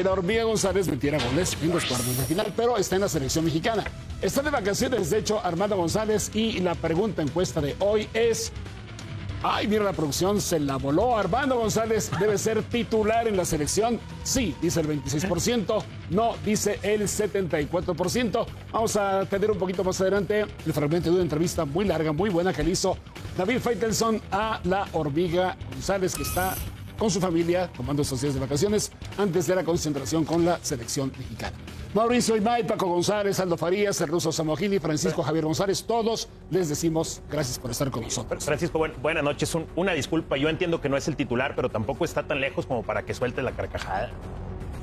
La Hormiga González metiera goles en los cuartos de final, pero está en la selección mexicana. Está de vacaciones, de hecho, Armando González, y la pregunta encuesta de hoy es... Ay, mira, la producción se la voló. Armando González debe ser titular en la selección. Sí, dice el 26%. No, dice el 74%. Vamos a tener un poquito más adelante el fragmento de una entrevista muy larga, muy buena que le hizo David Faitelson a la Hormiga González, que está con su familia tomando estos días de vacaciones antes de la concentración con la selección mexicana. Mauricio Imay, Paco González, Aldo Farías, el ruso Samogini, Francisco Javier González, todos les decimos gracias por estar con nosotros. Francisco, buenas noches. Una disculpa, yo entiendo que no es el titular, pero tampoco está tan lejos como para que suelte la carcajada.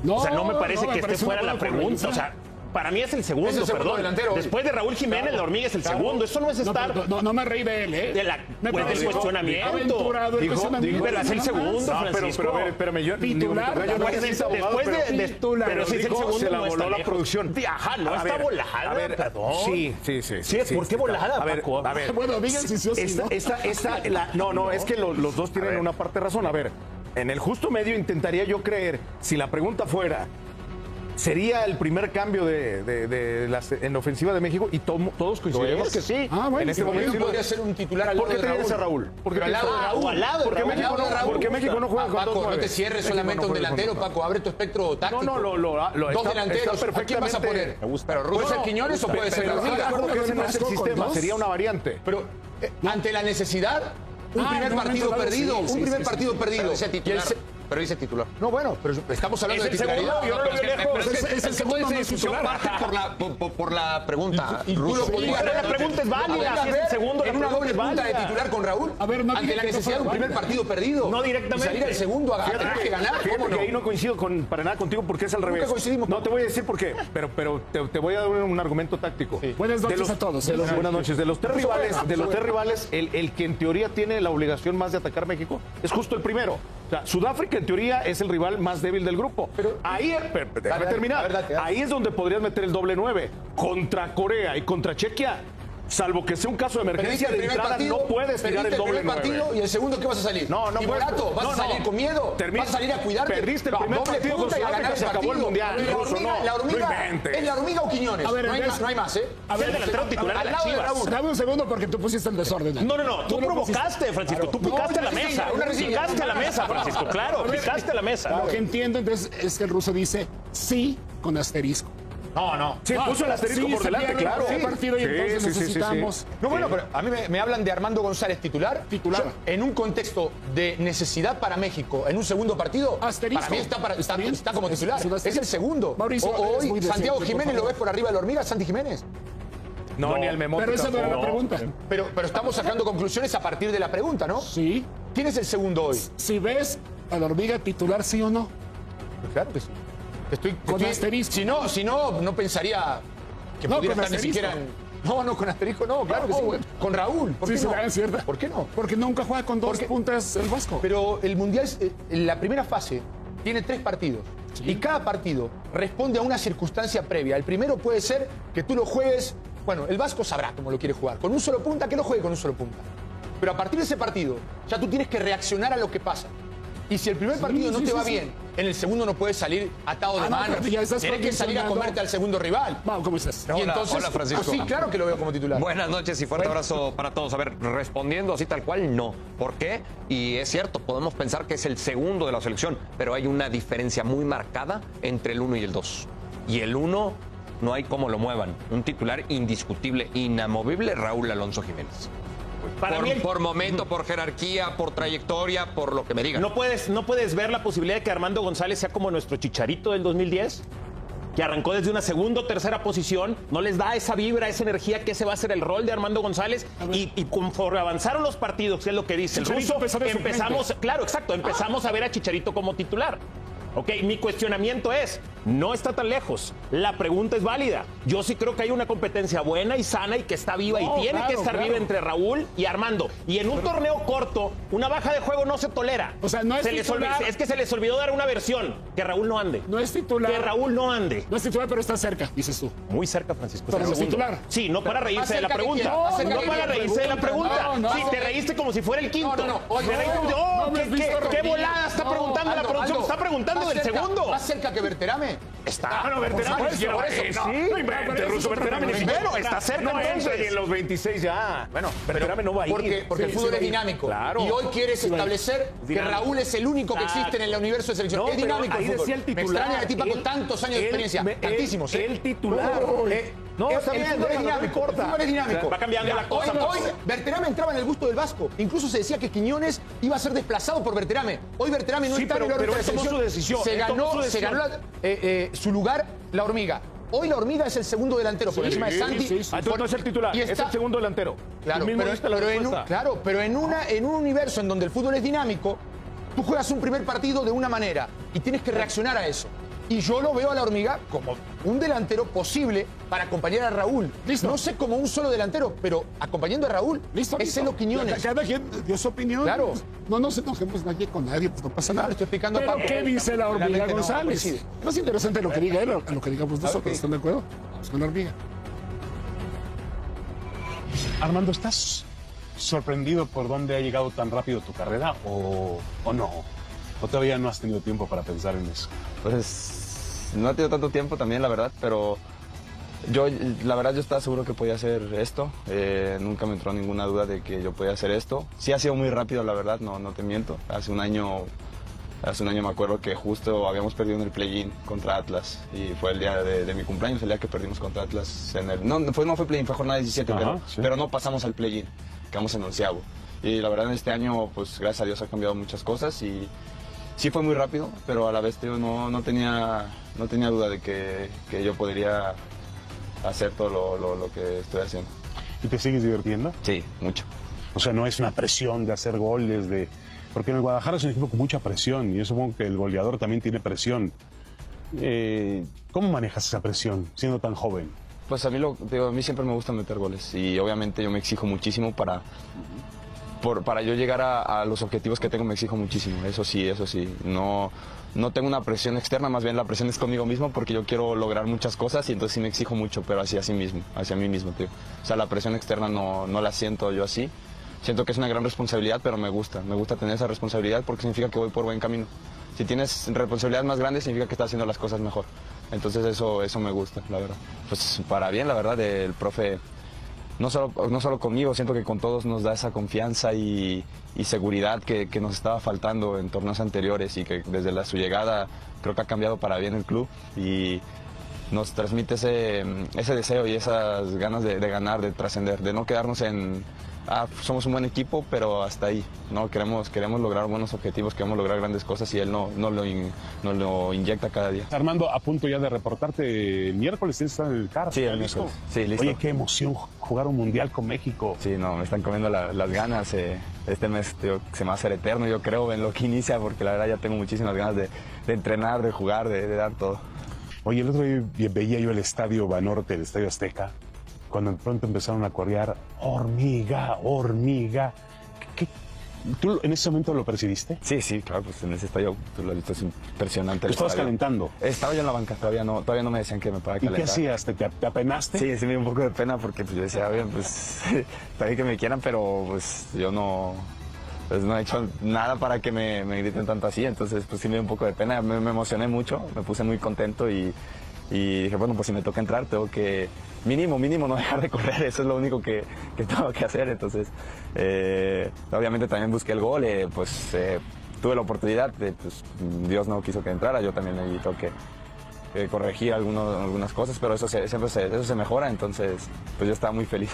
No, o sea, no me parece que esté fuera la pregunta. O sea, para mí es el segundo, es el segundo perdón. Delantero. Después de Raúl Jiménez, la Hormiga es el segundo. Eso no es estar... No me reí de él, ¿eh? De la, del cuestionamiento. Aventurado el cuestionamiento. Pero es el segundo, Francisco. Pero espérame, yo... Titular. Pero si es el segundo, se la no voló está la lejos. producción. Ajá, no está volada, a ver, perdón. Sí. ¿Por qué volada, Paco? A ver. Bueno, digan si sí o si no. No, es que los dos tienen una parte de razón. A ver, en el justo medio intentaría yo creer, si la pregunta fuera, sería el primer cambio en la ofensiva de México, y todos coincidimos que sí. Bueno, en este momento sí podría ser un titular al lado ¿Por qué de traías a Raúl? Pero al lado de Raúl. Al lado de Porque Raúl. México no juega con Paco, dos no te nueves. cierres México solamente no a un juega con delantero, dos nueves. Paco. Abre tu espectro táctico. Lo Dos delanteros. ¿A quién vas a poner? Pero ¿puede ser Quiñones o puede ser Pero estoy de Hormiga? acuerdo que ese no es el con sistema, dos. sería una variante. Pero ante la necesidad, un primer partido perdido. Un primer partido perdido. Pero dice titular. No, bueno, pero estamos hablando de titularidad. Yo no lo veo lejos. Es el segundo no es titular. Parte por la pregunta. Y tú lo podrías... Pero la pregunta es válida. Si es el segundo, en una doble punta de titular con Raúl. A ver, no ante dije la que no necesidad de un fuera primer partido perdido. No directamente. Y salir al segundo a tener que ganar. Fíjate ¿Cómo no? que ahí no coincido para nada contigo, porque es al revés. coincidimos. No te voy a decir por qué, pero te voy a dar un argumento táctico. Buenas noches a todos. Buenas noches. De los tres rivales, el que en teoría tiene la obligación más de atacar México es justo el primero. O sea, Sudáfrica en teoría es el rival más débil del grupo. Pero ahí, déjame terminar. Ahí es donde podrías meter el doble 9. Contra Corea y contra Chequia, salvo que sea un caso de emergencia de entrada, no puedes tirar el doble 9. Partido, y el segundo, ¿qué vas a salir? No puedes. ¿Vas a salir con miedo? ¿Vas a salir a cuidarte? Perdiste el primer doble partido con punta y a Sudáfrica, ganar el se acabó el partido. mundial. La hormiga, No inventes. ¿es la hormiga o Quiñones? A ver, no hay más, ¿eh? A ver, delantero titular de las Chivas. Dame un segundo porque tú pusiste el desorden. No. Tú provocaste, Francisco. Tú picaste la mesa. Picaste la mesa, Francisco. Claro, picaste la mesa. Lo que entiendo entonces es que el ruso dice sí con asterisco. No. Sí, puso el asterisco por delante, claro. Sí, partido y entonces necesitamos... No, bueno, pero a mí me hablan de Armando González titular. Titular. Yo, en un contexto de necesidad para México, en un segundo partido, Asterisco. para mí está como titular. Es el segundo. Mauricio, O es muy hoy decente, Santiago por Jiménez favor. lo ves por arriba de la hormiga, Santi Jiménez. No, ni el Memote. Pero esa no era la pregunta. Pero estamos sacando conclusiones a partir de la pregunta, ¿no? Sí. ¿Quién es el segundo hoy? Si ves a la hormiga titular, ¿sí o no? Pues claro que sí. Con asterisco. Si no, no pensaría que No, pudiera con estar ni asterisco. siquiera... No, con asterisco no, claro que sí. bueno. Con Raúl, ¿por qué Sí, no? es cierto. ¿Por qué no? Porque nunca juega con dos puntas el Vasco. Pero el Mundial, la primera fase, tiene 3 partidos. Y cada partido responde a una circunstancia previa. El primero puede ser que tú lo juegues... Bueno, el Vasco sabrá cómo lo quiere jugar. Con un solo punta, que lo juegue con un solo punta. Pero a partir de ese partido, ya tú tienes que reaccionar a lo que pasa. Y si el primer partido no te va bien, en el segundo no puedes salir atado de manos. Tienes que salir a comerte al segundo rival. Vamos, ¿cómo estás? Y entonces, hola, Francisco. sí, claro que lo veo como titular. Buenas noches y fuerte abrazo para todos. A ver, respondiendo así tal cual, no. ¿Por qué? Y es cierto, podemos pensar que es el segundo de la selección, pero hay una diferencia muy marcada entre el 1 y el 2. Y el 1 no hay cómo lo muevan. Un titular indiscutible, inamovible, Raúl Alonso Jiménez. Por momento, por jerarquía, por trayectoria, por lo que me digan. ¿No puedes ver la posibilidad de que Armando González sea como nuestro Chicharito del 2010? Que arrancó desde una segunda o tercera posición, no les da esa vibra, esa energía que ese va a ser el rol de Armando González. Y conforme avanzaron los partidos, que es lo que dice el ruso, empezamos a ver a Chicharito como titular. Ok, mi cuestionamiento es, no está tan lejos. La pregunta es válida. Yo sí creo que hay una competencia buena y sana y que está viva y tiene que estar viva entre Raúl y Armando. Y en un torneo corto, una baja de juego no se tolera. O sea, no es titular. Es que se les olvidó dar una versión. Que Raúl no ande. No es titular. Que Raúl no ande. No es titular, pero está cerca, dices tú. Muy cerca, Francisco. Pero no es titular. Sí, no para reírse de la pregunta. No para reírse de la pregunta. Sí, te reíste como si fuera el quinto. ¿Qué volada está preguntando la producción? Está preguntando del segundo. ¿Más cerca que Berterame? Está. No, Berterame ni siquiera. No inventes, Ruso. Berterame ni siquiera. Está cerca. No entra y en los 26 ya. Bueno, Berterame no va a ir. Porque el fútbol es dinámico. Claro. Y hoy quieres establecer que Raúl es el único que existe en el universo de selección. Es dinámico el fútbol. Me extraña el tipo con tantos años de experiencia. Tantísimos. El titular. No, está bien, es dinámico. El fútbol es dinámico. Va cambiando la cosa. Hoy Berterame entraba en el gusto del Vasco. Incluso se decía que Quiñones iba a ser desplazado por Berterame. Hoy Berterame no está en el orden de la selección. Tomó su decisión. Se ganó su lugar la Hormiga. Hoy la Hormiga es el segundo delantero por encima de Santi. Entonces no es el titular, es el segundo delantero. Claro, pero en un universo en donde el fútbol es dinámico, tú juegas un primer partido de una manera y tienes que reaccionar a eso. Y yo lo veo a la Hormiga como un delantero posible para acompañar a Raúl. Listo. No sé como un solo delantero, pero acompañando a Raúl es Celo Quiñones. Cada quien dio su opinión. Claro. No nos enojemos nadie con nadie, pues no pasa nada. Estoy explicando pero ¿qué dice la Hormiga González? coincide. No es interesante lo que diga él, a lo que digamos nosotros. ¿Están de acuerdo? Vamos con la Hormiga. Armando, ¿estás sorprendido por dónde ha llegado tan rápido tu carrera o no? ¿O todavía no has tenido tiempo para pensar en eso? Pues no he tenido tanto tiempo también, la verdad, pero la verdad yo estaba seguro que podía hacer esto. Nunca me entró ninguna duda de que yo podía hacer esto. Sí ha sido muy rápido, la verdad, no te miento. Hace un año me acuerdo que justo habíamos perdido en el play-in contra Atlas y fue el día de mi cumpleaños, el día que perdimos contra Atlas. No fue play-in, fue jornada 17, pero no pasamos al play-in, quedamos en 11avo. Y la verdad en este año, pues gracias a Dios ha cambiado muchas cosas y sí fue muy rápido, pero a la vez no tenía duda de que yo podría hacer todo lo que estoy haciendo. ¿Y te sigues divirtiendo? Sí, mucho. O sea, no es una presión de hacer goles, porque en el Guadalajara es un equipo con mucha presión y yo supongo que el goleador también tiene presión. ¿Cómo manejas esa presión siendo tan joven? Pues a mí siempre me gusta meter goles y obviamente yo me exijo muchísimo para yo llegar a los objetivos que tengo, me exijo muchísimo, eso sí. No tengo una presión externa, más bien la presión es conmigo mismo porque yo quiero lograr muchas cosas y entonces sí me exijo mucho, pero hacia mí mismo, tío. O sea, la presión externa no la siento yo así. Siento que es una gran responsabilidad, pero me gusta tener esa responsabilidad porque significa que voy por buen camino. Si tienes responsabilidades más grandes, significa que estás haciendo las cosas mejor. Entonces eso me gusta, la verdad. Pues para bien, la verdad, el profe, no solo conmigo, siento que con todos nos da esa confianza y seguridad que nos estaba faltando en torneos anteriores y que desde su llegada creo que ha cambiado para bien el club y nos transmite ese deseo y esas ganas de ganar, de trascender, de no quedarnos en somos un buen equipo, pero hasta ahí, ¿no? Queremos lograr buenos objetivos, queremos lograr grandes cosas y él no lo inyecta cada día. Armando, a punto ya de reportarte, el miércoles tienes que estar en el CAR. Sí, el miércoles. Sí, listo. Oye, qué emoción jugar un mundial con México. Sí, no, me están comiendo las ganas. Este mes tío, se me va a hacer eterno, yo creo, en lo que inicia, porque la verdad ya tengo muchísimas ganas de entrenar, de jugar, de dar todo. Oye, el otro día veía yo el Estadio Banorte, el Estadio Azteca, cuando de pronto empezaron a corear hormiga. ¿Tú en ese momento lo percibiste? Sí, claro, pues en ese estadio, tú lo has visto, es impresionante. ¿Estabas calentando? Estaba yo en la banca, todavía no me decían que me parara a calentar. ¿Y qué hacías? ¿Te apenaste? Sí, me dio un poco de pena porque pues, yo decía, bien, pues está bien que me quieran, pero pues yo no he hecho nada para que me griten tanto así, entonces pues sí me dio un poco de pena, me emocioné mucho, me puse muy contento y dije, bueno, pues si me toca entrar, tengo que mínimo no dejar de correr, eso es lo único que tengo que hacer, entonces obviamente también busqué el gol, tuve la oportunidad, pues Dios no quiso que entrara, yo también necesito que corregir algunas cosas, pero eso se mejora, entonces pues yo estaba muy feliz.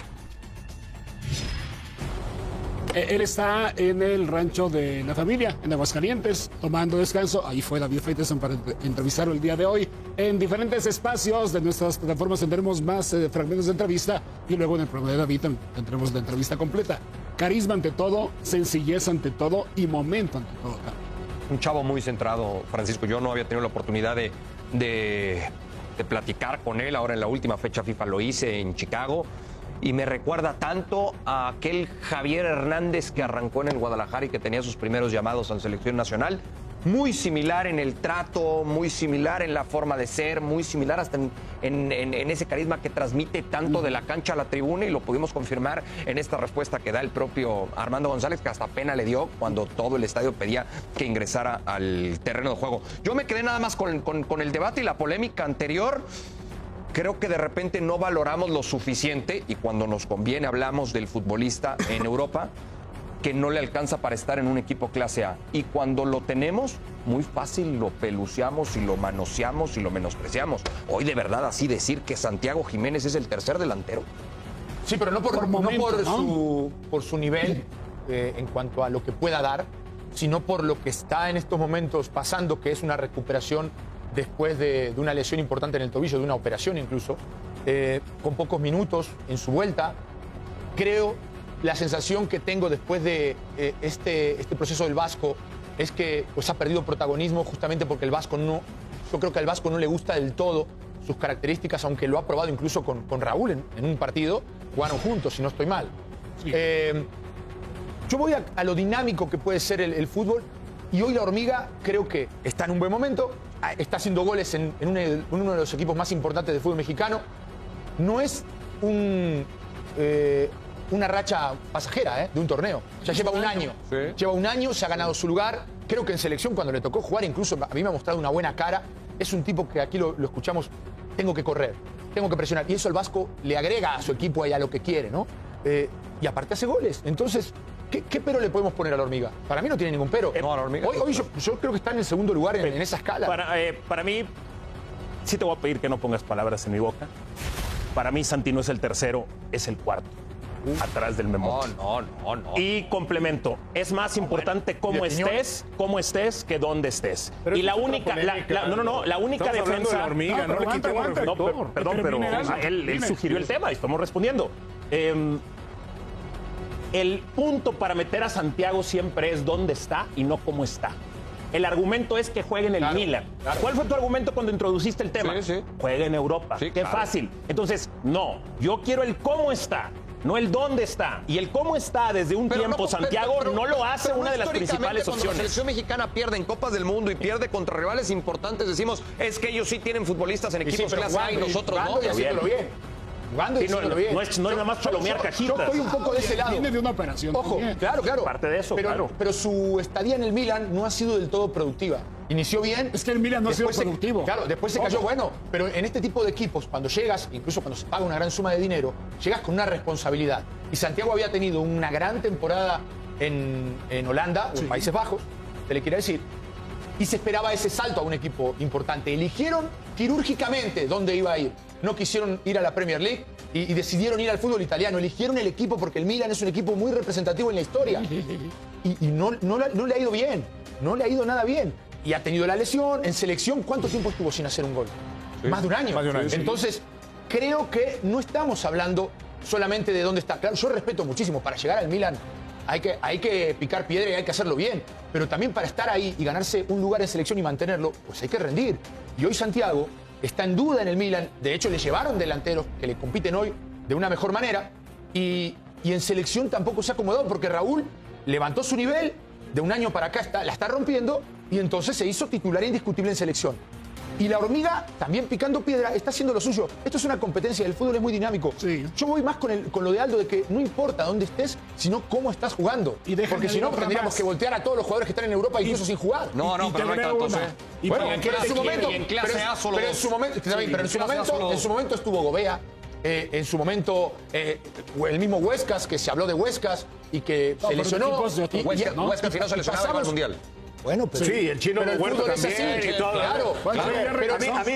Él está en el rancho de la familia, en Aguascalientes, tomando descanso. Ahí fue David Faitelson para entrevistarlo el día de hoy. En diferentes espacios de nuestras plataformas tendremos más fragmentos de entrevista y luego en el programa de David tendremos la entrevista completa. Carisma ante todo, sencillez ante todo y momento ante todo. Un chavo muy centrado, Francisco. Yo no había tenido la oportunidad de de platicar con él. Ahora en la última fecha FIFA lo hice en Chicago. Y me recuerda tanto a aquel Javier Hernández que arrancó en el Guadalajara y que tenía sus primeros llamados a la selección nacional. Muy similar en el trato, muy similar en la forma de ser, muy similar hasta en ese carisma que transmite tanto de la cancha a la tribuna, y lo pudimos confirmar en esta respuesta que da el propio Armando González, que hasta pena le dio cuando todo el estadio pedía que ingresara al terreno de juego. Yo me quedé nada más con el debate y la polémica anterior. Creo que de repente no valoramos lo suficiente, y cuando nos conviene hablamos del futbolista en Europa, que no le alcanza para estar en un equipo clase A. Y cuando lo tenemos, muy fácil lo peluceamos y lo manoseamos y lo menospreciamos. Hoy de verdad así decir que Santiago Jiménez es el tercer delantero. Sí, pero no por su nivel en cuanto a lo que pueda dar, sino por lo que está en estos momentos pasando, que es una recuperación después de una lesión importante en el tobillo, de una operación incluso, con pocos minutos en su vuelta. Creo, la sensación que tengo después de este proceso del Vasco es que pues, ha perdido protagonismo justamente porque yo creo que al Vasco no le gusta del todo sus características, aunque lo ha probado incluso con Raúl en un partido, jugaron juntos, si no estoy mal. Sí. Yo voy a lo dinámico que puede ser el fútbol, y hoy la Hormiga creo que está en un buen momento, está haciendo goles en uno de los equipos más importantes del fútbol mexicano. No es una racha pasajera de un torneo. Ya lleva un año. Sí. Lleva un año, se ha ganado su lugar. Creo que en selección, cuando le tocó jugar, incluso a mí me ha mostrado una buena cara. Es un tipo que aquí lo escuchamos, tengo que correr, tengo que presionar. Y eso el Vasco le agrega a su equipo y a lo que quiere, ¿no? Y aparte hace goles. Entonces, ¿qué pero le podemos poner a la Hormiga? Para mí no tiene ningún pero. No, a la Hormiga. Hoy yo creo que está en el segundo lugar en esa escala. Para mí, sí te voy a pedir que no pongas palabras en mi boca. Para mí, Santi no es el tercero, es el cuarto. Atrás del Memo. No. Y complemento, es más importante cómo estés que dónde estés. Pero y la única, la única defensa. De la Hormiga, no le quitemos reflector. Perdón, pero él sugirió el tema y estamos respondiendo. El punto para meter a Santiago siempre es dónde está y no cómo está. El argumento es que juegue en el Milan. Claro. ¿Cuál fue tu argumento cuando introduciste el tema? Sí. Juegue en Europa. Sí, Qué fácil. Entonces, no, yo quiero el cómo está, no el dónde está. Y el cómo está desde un tiempo, Santiago, no lo hace una de las principales opciones. Cuando la selección mexicana pierde en Copas del Mundo y pierde contra rivales importantes, decimos, es que ellos sí tienen futbolistas en equipos clase A y nosotros no. Y haciéndolo bien. Jugando y haciéndolo bien. No es nada más palomear cajitas. Yo estoy un poco de ese lado. Viene de una operación. Ojo, claro. Parte de eso, claro. Pero su estadía en el Milan no ha sido del todo productiva. Inició bien. Es que el Milan no ha sido productivo. Claro, después se cayó. Bueno, pero en este tipo de equipos, cuando llegas, incluso cuando se paga una gran suma de dinero, llegas con una responsabilidad. Y Santiago había tenido una gran temporada en Holanda, o en Países Bajos, se le quiere decir, y se esperaba ese salto a un equipo importante. Eligieron quirúrgicamente dónde iba a ir. No quisieron ir a la Premier League y decidieron ir al fútbol italiano. Eligieron el equipo porque el Milan es un equipo muy representativo en la historia. Y no le ha ido bien. No le ha ido nada bien. Y ha tenido la lesión. En selección, ¿cuánto tiempo estuvo sin hacer un gol? Sí. Más de un año. Entonces, creo que no estamos hablando solamente de dónde está. Claro, yo respeto muchísimo. Para llegar al Milan hay que picar piedra y hay que hacerlo bien. Pero también para estar ahí y ganarse un lugar en selección y mantenerlo, pues hay que rendir. Y hoy Santiago está en duda en el Milan. De hecho, le llevaron delanteros que le compiten hoy de una mejor manera. Y en selección tampoco se ha acomodado porque Raúl levantó su nivel. De un año para acá la está rompiendo y entonces se hizo titular indiscutible en selección. Y la Hormiga, también picando piedra, está haciendo lo suyo. Esto es una competencia, el fútbol es muy dinámico. Sí. Yo voy más con lo de Aldo, de que no importa dónde estés, sino cómo estás jugando. Porque si no, tendríamos que voltear a todos los jugadores que están en Europa incluso sin jugar. No, pero no hay tantos. Bueno, en su momento, en clase A solo. Pero en su momento estuvo Gobea. En su momento, el mismo Huescas, que se habló de Huescas y que se lesionó. Huescas si no se lesionaba iba al Mundial. Bueno, pero sí, el chino de Huerta también y todo. Claro.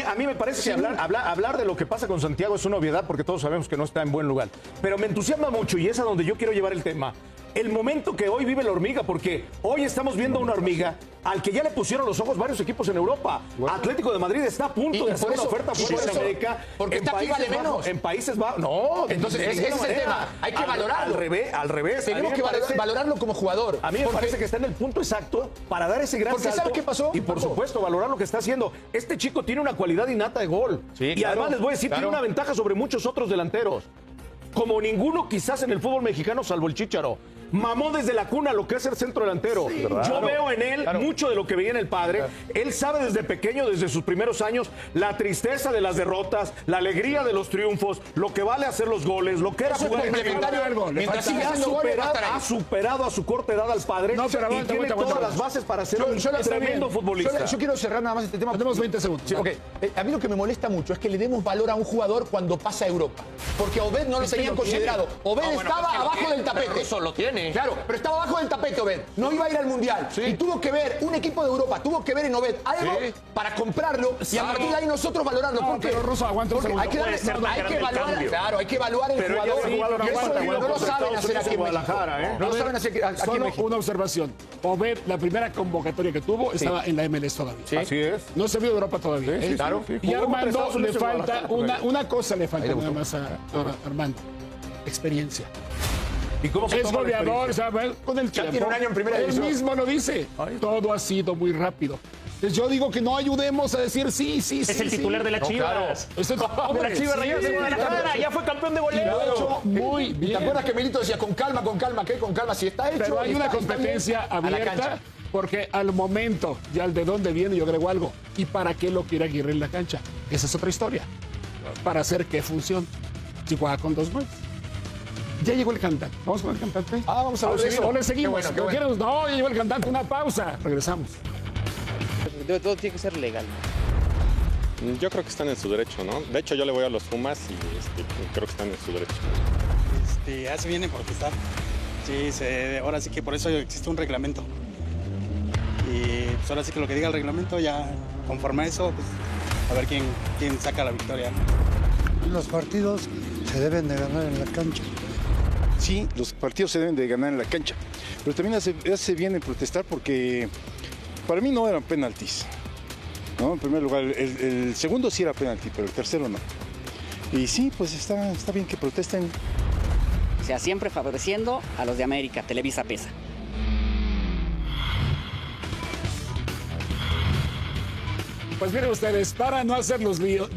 A mí me parece que hablar de lo que pasa con Santiago es una obviedad porque todos sabemos que no está en buen lugar. Pero me entusiasma mucho y es a donde yo quiero llevar el tema. el momento que hoy vive la hormiga, porque hoy estamos viendo a una hormiga al que ya le pusieron los ojos varios equipos en Europa. Atlético de Madrid está a punto de hacer una oferta fuera de América. Porque está aquí vale menos. En Países Bajos. No, entonces ese es el tema. Hay que valorarlo. Al revés. Tenemos que valorarlo como jugador. A mí me parece que está en el punto exacto para dar ese gran salto. ¿Sabes qué pasó? Y por supuesto, valorar lo que está haciendo. Este chico tiene una cualidad innata de gol. Sí, y además les voy a decir, tiene una ventaja sobre muchos otros delanteros. Como ninguno quizás en el fútbol mexicano, salvo el Chícharo. Mamó desde la cuna lo que es el centro delantero. Sí, yo veo en él mucho de lo que veía en el padre. Él sabe desde pequeño, desde sus primeros años, la tristeza de las derrotas, la alegría de los triunfos, lo que vale hacer los goles, lo que era jugar complementario al gol. Mientras ha superado a su corta edad al padre y tiene todas las bases para ser un tremendo futbolista. Yo quiero cerrar nada más este tema. Tenemos 20 segundos. Sí, okay. A mí lo que me molesta mucho es que le demos valor a un jugador cuando pasa a Europa. Porque a Obed no lo tenían considerado. Obed estaba abajo del tapete. Eso lo tiene. Claro, pero estaba abajo del tapete Obed. No iba a ir al Mundial. Sí. Y tuvo que ver, un equipo de Europa tuvo que ver en Obed algo para comprarlo y a partir de ahí nosotros valorarlo. Porque Rosa, aguanta un segundo. Hay que evaluar, claro, hay que evaluar el jugador. No lo saben hacer aquí en México. No lo saben hacer aquí en México. Una observación. Obed, la primera convocatoria que tuvo, estaba en la MLS todavía. Sí. Así es. No se vio de Europa todavía. Sí, claro. Y a Armando le falta una cosa, le falta nada más a Armando. Experiencia. ¿Y cómo se es goleador, ¿sabes? Con el tiempo. Tiene un año en primera división. Él mismo lo dice. Todo ha sido muy rápido. Entonces yo digo que no ayudemos a decir sí. Es el titular de la Chivas. Es el de la Chivas Rayadas de Guadalajara. Ya fue campeón de goleo. Lo ha hecho muy bien. ¿Te acuerdas que Melito decía con calma, ¿qué? Con calma, si está hecho. Pero hay una competencia abierta. Porque al momento, ya el de dónde viene, yo agrego algo. ¿Y para qué lo quiere Aguirre en la cancha? Esa es otra historia. Para hacer qué función. Si juega con 2 nuevos. Ya llegó el cantante. ¿Vamos con el cantante? Vamos a ver eso. O le seguimos. Qué bueno. No, ya llegó el cantante. Una pausa. Regresamos. Todo tiene que ser legal. Yo creo que están en su derecho, ¿no? De hecho, yo le voy a los Pumas y creo que están en su derecho. Ya se viene a protestar. Sí, ahora sí que por eso existe un reglamento. Y pues ahora sí que lo que diga el reglamento, ya conforme a eso, pues a ver quién saca la victoria. Los partidos se deben de ganar en la cancha. Sí, los partidos se deben de ganar en la cancha, pero también hace bien en protestar porque para mí no eran penaltis, ¿no? En primer lugar, el segundo sí era penalti, pero el tercero no. Y sí, pues está bien que protesten. O sea, siempre favoreciendo a los de América, Televisa pesa. Pues miren ustedes, para no hacernos líos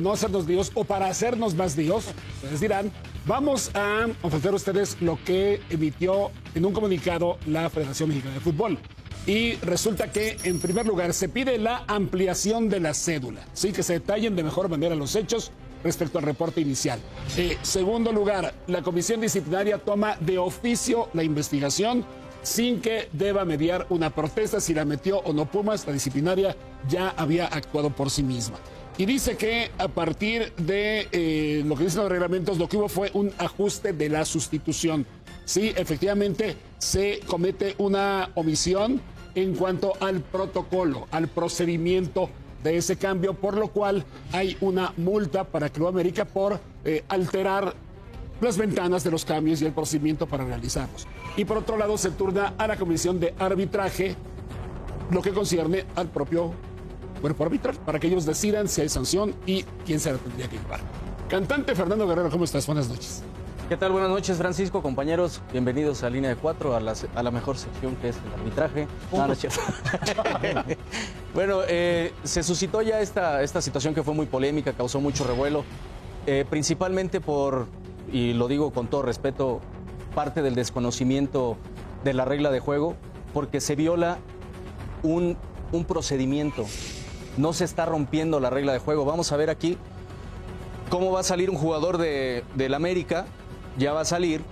o para hacernos más líos, ustedes dirán, vamos a ofrecer a ustedes lo que emitió en un comunicado la Federación Mexicana de Fútbol. Y resulta que, en primer lugar, se pide la ampliación de la cédula, ¿sí? Que se detallen de mejor manera los hechos respecto al reporte inicial. Segundo lugar, la Comisión Disciplinaria toma de oficio la investigación sin que deba mediar una protesta. Si la metió o no Pumas, la disciplinaria ya había actuado por sí misma. Y dice que a partir de lo que dicen los reglamentos, lo que hubo fue un ajuste de la sustitución. Sí, efectivamente se comete una omisión en cuanto al protocolo, al procedimiento de ese cambio, por lo cual hay una multa para Club América por alterar las ventanas de los cambios y el procedimiento para realizarlos. Y por otro lado se turna a la Comisión de Arbitraje lo que concierne al propio cuerpo arbitral, para que ellos decidan si hay sanción y quién se la tendría que llevar. Cantante Fernando Guerrero, ¿cómo estás? Buenas noches. ¿Qué tal? Buenas noches, Francisco, compañeros. Bienvenidos a Línea de 4, a la mejor sección que es el arbitraje. No es cierto. Bueno, se suscitó ya esta situación que fue muy polémica, causó mucho revuelo, principalmente por, y lo digo con todo respeto, parte del desconocimiento de la regla de juego, porque se viola un procedimiento. No se está rompiendo la regla de juego. Vamos a ver aquí cómo va a salir un jugador del América. Ya va a salir.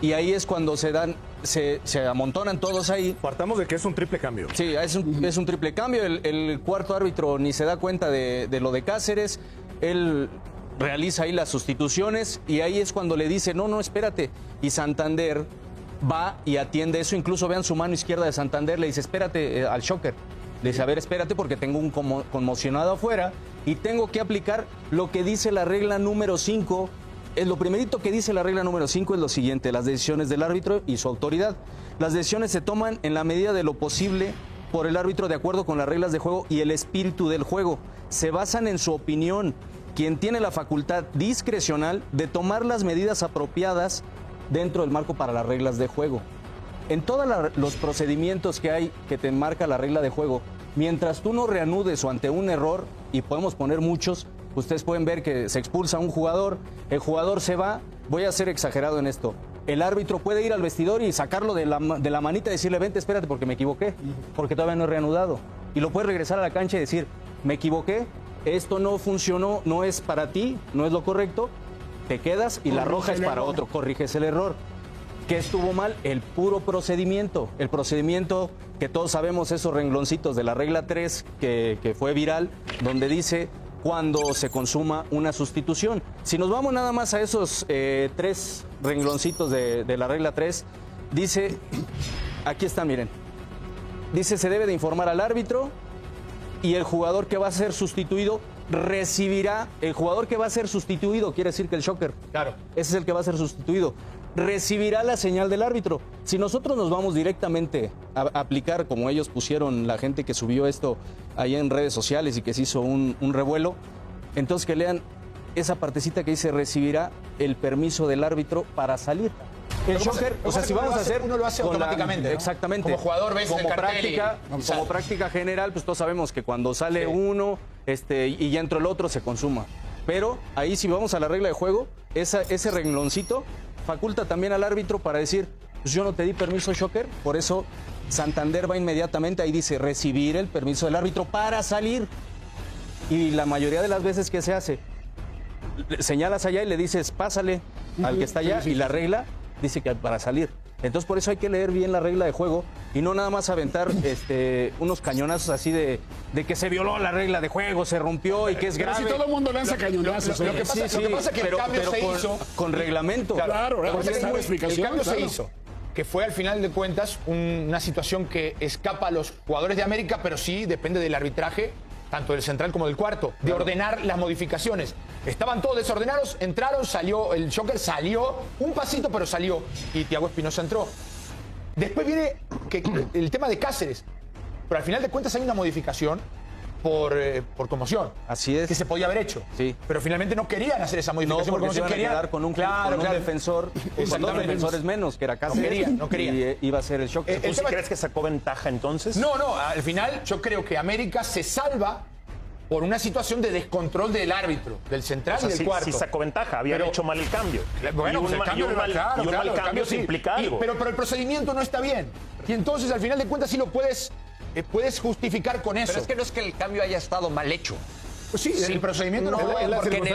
Y ahí es cuando se amontonan todos ahí. Partamos de que es un triple cambio. Sí, es un triple cambio. El cuarto árbitro ni se da cuenta de lo de Cáceres. Él realiza ahí las sustituciones y ahí es cuando le dice, no, espérate. Y Santander va y atiende eso. Incluso vean su mano izquierda de Santander, le dice, espérate al shocker. Le dice, a ver, espérate porque tengo un conmocionado afuera y tengo que aplicar lo que dice la regla número 5 Lo primerito que dice la regla número 5 es lo siguiente: las decisiones del árbitro y su autoridad. Las decisiones se toman en la medida de lo posible por el árbitro de acuerdo con las reglas de juego y el espíritu del juego. Se basan en su opinión, quien tiene la facultad discrecional de tomar las medidas apropiadas dentro del marco para las reglas de juego. En todos los procedimientos que hay que te marca la regla de juego, mientras tú no reanudes o ante un error, y podemos poner muchos, ustedes pueden ver que se expulsa a un jugador, el jugador se va, voy a ser exagerado en esto, el árbitro puede ir al vestidor y sacarlo de la manita y decirle, vente, espérate porque me equivoqué, porque todavía no he reanudado. Y lo puede regresar a la cancha y decir, me equivoqué, esto no funcionó, no es para ti, no es lo correcto, te quedas y la roja es para otro, corriges el error. ¿Qué estuvo mal? El puro procedimiento. El procedimiento que todos sabemos, esos rengloncitos de la regla 3 que fue viral, donde dice cuando se consuma una sustitución. Si nos vamos nada más a esos 3 rengloncitos de la regla 3, dice, aquí están, miren, dice se debe de informar al árbitro y el jugador que va a ser sustituido recibirá, el jugador que va a ser sustituido, quiere decir que el shocker, claro, ese es el que va a ser sustituido, recibirá la señal del árbitro. Si nosotros nos vamos directamente a aplicar, como ellos pusieron, la gente que subió esto ahí en redes sociales y que se hizo un revuelo, entonces que lean esa partecita que dice recibirá el permiso del árbitro para salir. El shocker, o sea, si vamos a hacer... Uno lo hace automáticamente, ¿no? Exactamente. Como jugador ves como el cartel como práctica general, pues todos sabemos que cuando sale uno y ya entró el otro, se consuma. Pero ahí si vamos a la regla de juego, ese rengloncito faculta también al árbitro para decir, pues yo no te di permiso, shocker, por eso Santander va inmediatamente, ahí dice recibir el permiso del árbitro para salir. Y la mayoría de las veces que se hace, señalas allá y le dices, pásale al que está allá, y la regla dice que para salir. Entonces por eso hay que leer bien la regla de juego y no nada más aventar unos cañonazos así de que se violó la regla de juego, se rompió y que es grave. Pero si todo el mundo lanza cañonazos. Lo que pasa es que el cambio se hizo con reglamento. Claro, el explicación. cambio se hizo, que fue al final de cuentas una situación que escapa a los jugadores de América, pero sí depende del arbitraje, tanto del central como del cuarto, de ordenar las modificaciones. Estaban todos desordenados, entraron, salió, el shocker salió, un pasito pero salió, y Thiago Espinosa entró. Después viene el tema de Cáceres, pero al final de cuentas hay una modificación por conmoción. Así es. Que se podía haber hecho. Sí. Pero finalmente no querían hacer esa modificación. No, porque se iban a quedar con un defensor, con 2 defensores menos, que era Cáceres. No querían. Y iba a ser el shock. ¿Tú sí crees que sacó ventaja entonces? No, al final yo creo que América se salva por una situación de descontrol del árbitro, del central y del cuarto. Sí sacó ventaja, habían hecho mal el cambio. Bueno, y un mal cambio se implica algo. Pero el procedimiento no está bien. Y entonces al final de cuentas sí lo puedes justificar con eso. Pero es que no es que el cambio haya estado mal hecho. Pues sí, el procedimiento no fue porque en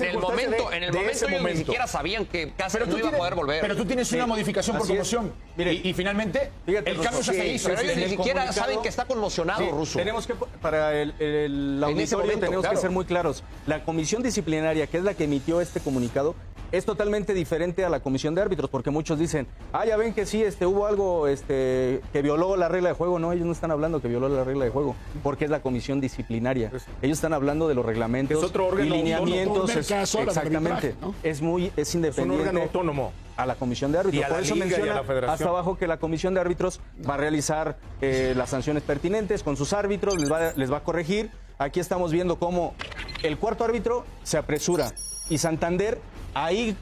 el momento ellos ni siquiera sabían que Cáceres no iba a poder volver. Pero tú tienes una modificación por conmoción. Y finalmente el cambio ya se hizo. Pero ellos ni siquiera saben que está conmocionado, Russo. Tenemos que, para el auditorio, tenemos que ser muy claros. La comisión disciplinaria, que es la que emitió este comunicado, es totalmente diferente a la comisión de árbitros, porque muchos dicen, ya ven que sí, hubo algo que violó la regla de juego. No, ellos no están hablando que violó la regla de juego, porque es la comisión disciplinaria. Ellos están hablando de los reglamentos es otro órgano, y lineamientos. Exactamente, ¿no? Es independiente. Es un órgano autónomo. A la comisión de árbitros. Por eso menciona hasta abajo que la comisión de árbitros va a realizar las sanciones pertinentes con sus árbitros, les va a corregir. Aquí estamos viendo cómo el cuarto árbitro se apresura y Santander ahí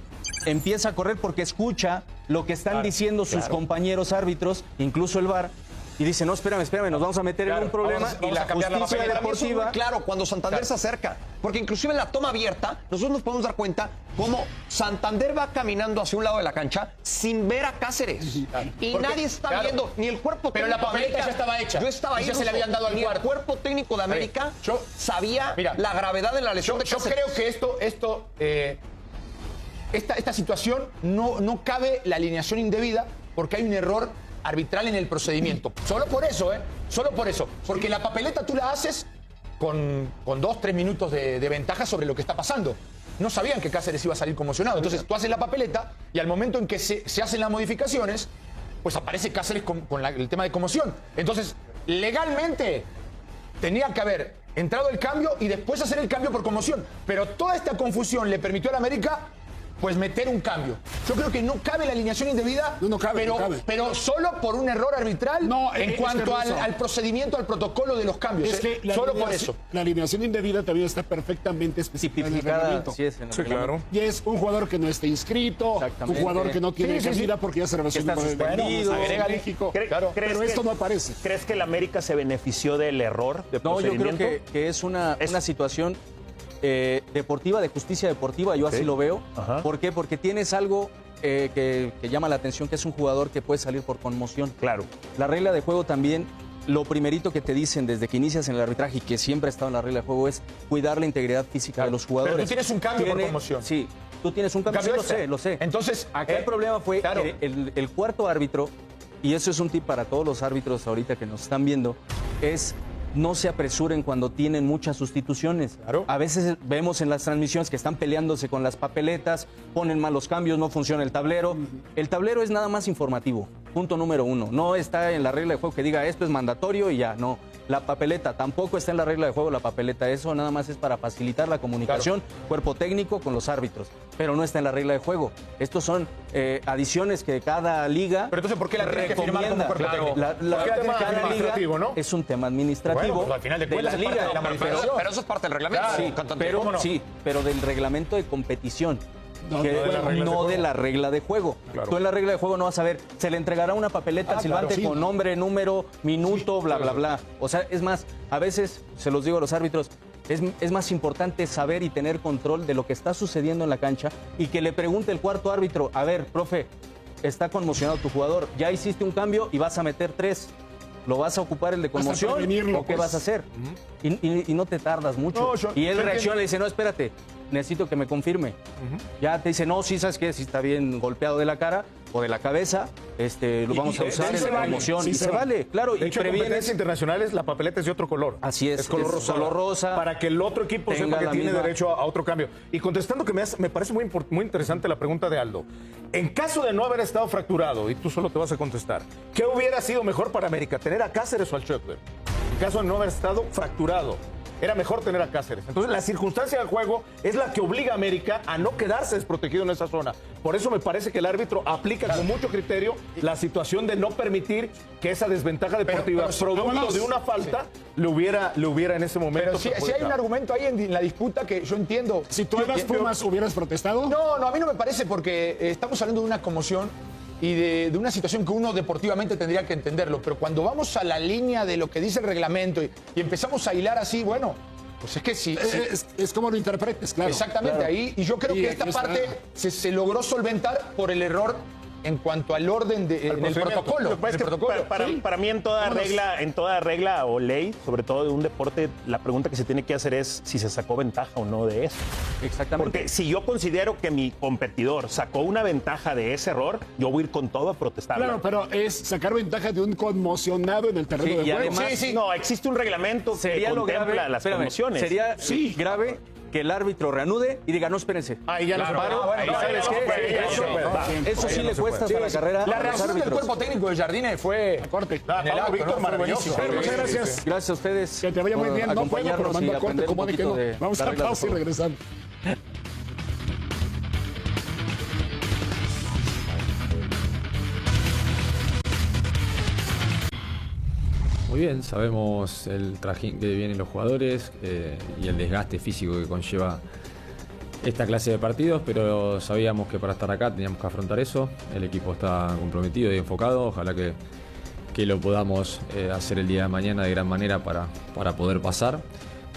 empieza a correr porque escucha lo que están diciendo sus compañeros árbitros, incluso el VAR, y dice, no, espérame, nos vamos a meter en un problema. Y la justicia deportiva... Claro, cuando Santander se acerca, porque inclusive en la toma abierta, nosotros nos podemos dar cuenta cómo Santander va caminando hacia un lado de la cancha sin ver a Cáceres. Y nadie está viendo, ni el cuerpo técnico. Pero la papeleta ya estaba hecha. Yo estaba ahí. Ya se le habían dado al cuarto. El cuerpo técnico de América sabía la gravedad de la lesión de Cáceres. Yo creo que esta situación no cabe la alineación indebida porque hay un error arbitral en el procedimiento. Solo por eso, Solo por eso. Porque la papeleta tú la haces con 2-3 minutos de ventaja sobre lo que está pasando. No sabían que Cáceres iba a salir conmocionado. Entonces tú haces la papeleta y al momento en que se hacen las modificaciones, pues aparece Cáceres con el tema de conmoción. Entonces, legalmente tenía que haber entrado el cambio y después hacer el cambio por conmoción. Pero toda esta confusión le permitió al América pues meter un cambio. Yo creo que no cabe la alineación indebida, pero solo por un error arbitral en cuanto al procedimiento, al protocolo de los cambios. Es que solo por eso. La alineación indebida también está perfectamente especificada en el reglamento. Sí, claro. Y es un jugador que no está inscrito, un jugador que no tiene cabida porque ya se revisó México. Pero esto no aparece. ¿Crees que el América se benefició del error de procedimiento? Yo creo que es una situación deportiva, de justicia deportiva, yo así lo veo. ¿Por qué? Porque tienes algo que llama la atención, que es un jugador que puede salir por conmoción. Claro. La regla de juego también, lo primerito que te dicen desde que inicias en el arbitraje y que siempre ha estado en la regla de juego es cuidar la integridad física de los jugadores. Pero tú tienes un cambio por conmoción. Sí, tú tienes un cambio, lo sé. Entonces, acá el problema fue que el cuarto árbitro, y eso es un tip para todos los árbitros ahorita que nos están viendo, es no se apresuren cuando tienen muchas sustituciones. Claro. A veces vemos en las transmisiones que están peleándose con las papeletas, ponen malos cambios, no funciona el tablero. El tablero es nada más informativo, punto número 1. No está en la regla de juego que diga esto es mandatorio y ya, no. La papeleta tampoco está en la regla de juego, la papeleta. Eso nada más es para facilitar la comunicación, cuerpo técnico con los árbitros. Pero no está en la regla de juego. Estos son adiciones que cada liga. Pero entonces, ¿por qué la tiene que firmar como cuerpo técnico? Cada liga, ¿no? Es un tema administrativo. Bueno, pues al final de cuentas es parte de la modificación. Pero eso es parte del reglamento. Sí, pero del reglamento de competición. No de la regla de juego. Claro. Tú en la regla de juego no vas a ver, se le entregará una papeleta al silbante con nombre, número, minuto, bla, bla, bla. O sea, es más, a veces, se los digo a los árbitros, es más importante saber y tener control de lo que está sucediendo en la cancha y que le pregunte el cuarto árbitro, a ver, profe, está conmocionado tu jugador, ya hiciste un cambio y vas a meter 3. ¿Lo vas a ocupar el de conmoción o qué vas a hacer? Y no te tardas mucho. Y él reacciona y le dice, no, espérate, necesito que me confirme. Ya te dice, no, sí, ¿sabes qué? Si está bien golpeado de la cara o de la cabeza, lo vamos a usar en la conmoción. Y se vale, claro. De hecho, en competencias internacionales la papeleta es de otro color. Así es. Es color rosa. Para que el otro equipo sepa que tiene derecho a otro cambio. Y contestando que me parece muy interesante la pregunta de Aldo. En caso de no haber estado fracturado, y tú solo te vas a contestar, ¿qué hubiera sido mejor para América? ¿Tener a Cáceres o al Schöttler? En caso de no haber estado fracturado, era mejor tener a Cáceres. Entonces, la circunstancia del juego es la que obliga a América a no quedarse desprotegido en esa zona. Por eso me parece que el árbitro aplica con mucho criterio la situación de no permitir que esa desventaja deportiva, producto de una falta, le hubiera en ese momento. Pero si hay un argumento ahí en la disputa que yo entiendo. Si tú eras Pumas, ¿hubieras protestado? No, a mí no me parece porque estamos hablando de una conmoción y de una situación que uno deportivamente tendría que entenderlo. Pero cuando vamos a la línea de lo que dice el reglamento y empezamos a hilar así, bueno, pues es que sí. Es como lo interpretes, claro. Exactamente, claro. Ahí. Y yo creo que esta parte se logró solventar por el error en cuanto al orden en el protocolo. Para mí en toda regla o ley, sobre todo de un deporte, la pregunta que se tiene que hacer es si se sacó ventaja o no de eso. Exactamente. Porque si yo considero que mi competidor sacó una ventaja de ese error, yo voy a ir con todo a protestar. Claro, pero es sacar ventaja de un conmocionado en el terreno de juego. Además, no, existe un reglamento que contempla las conmociones. Sería grave que el árbitro reanude y diga, no, espérense. Ahí ya lo paro. ¿Sabes qué? Eso sí le cuesta a la carrera. La reacción del cuerpo técnico de Jardine fue corte. Víctor, maravilloso. Muchas gracias. Gracias a ustedes. Que te vaya muy bien. No puedo, pero mando a corte. Como de que no. Vamos a pausa y regresamos. Muy bien, sabemos el trajín que vienen los jugadores y el desgaste físico que conlleva esta clase de partidos, pero sabíamos que para estar acá teníamos que afrontar eso. El equipo está comprometido y enfocado, ojalá que lo podamos hacer el día de mañana de gran manera para poder pasar.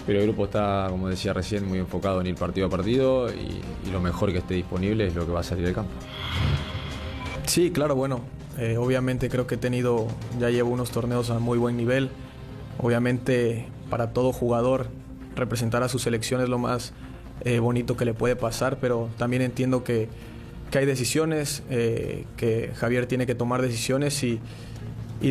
Pero el grupo está, como decía recién, muy enfocado en ir partido a partido y lo mejor que esté disponible es lo que va a salir del campo. Sí, claro, bueno. Obviamente creo que ya llevo unos torneos a muy buen nivel. Obviamente para todo jugador representar a su selección es lo más bonito que le puede pasar, pero también entiendo que hay decisiones, que Javier tiene que tomar decisiones y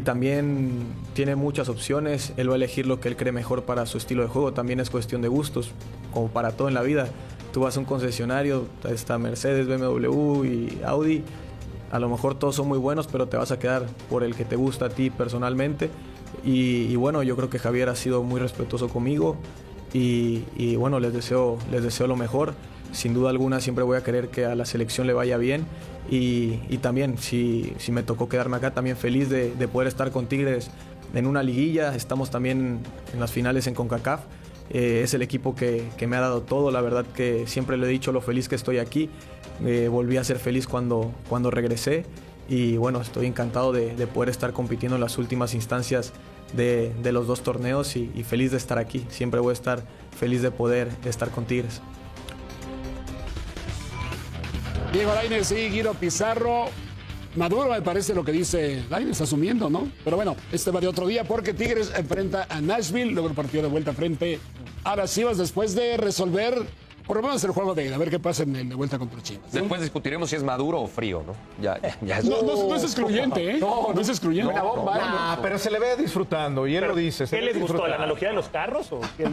también tiene muchas opciones. Él va a elegir lo que él cree mejor para su estilo de juego. También es cuestión de gustos, como para todo en la vida. Tú vas a un concesionario, está Mercedes, BMW y Audi. A lo mejor todos son muy buenos, pero te vas a quedar por el que te gusta a ti personalmente. Y bueno, yo creo que Javier ha sido muy respetuoso conmigo y bueno, les deseo lo mejor. Sin duda alguna siempre voy a querer que a la selección le vaya bien y también si me tocó quedarme acá, también feliz de poder estar con Tigres en una liguilla. Estamos también en las finales en CONCACAF. Es el equipo que me ha dado todo, la verdad que siempre le he dicho lo feliz que estoy aquí. Volví a ser feliz cuando regresé y bueno, estoy encantado de poder estar compitiendo en las últimas instancias de los dos torneos y feliz de estar aquí. Siempre voy a estar feliz de poder estar con Tigres. Diego Lainez y Guido Pizarro. Maduro me parece lo que dice Lainez, asumiendo, ¿no? Pero bueno, este va de otro día porque Tigres enfrenta a Nashville, luego el partido de vuelta frente a las Chivas después de resolver por lo menos el juego de ver qué pasa en el de vuelta contra Chivas, ¿no? Después discutiremos si es maduro o frío, ¿no? Ya es... No es excluyente, ¿eh? No es excluyente. Buena bomba. Pero se le ve disfrutando y él lo dice. ¿Qué les gustó? ¿La analogía de los carros o qué les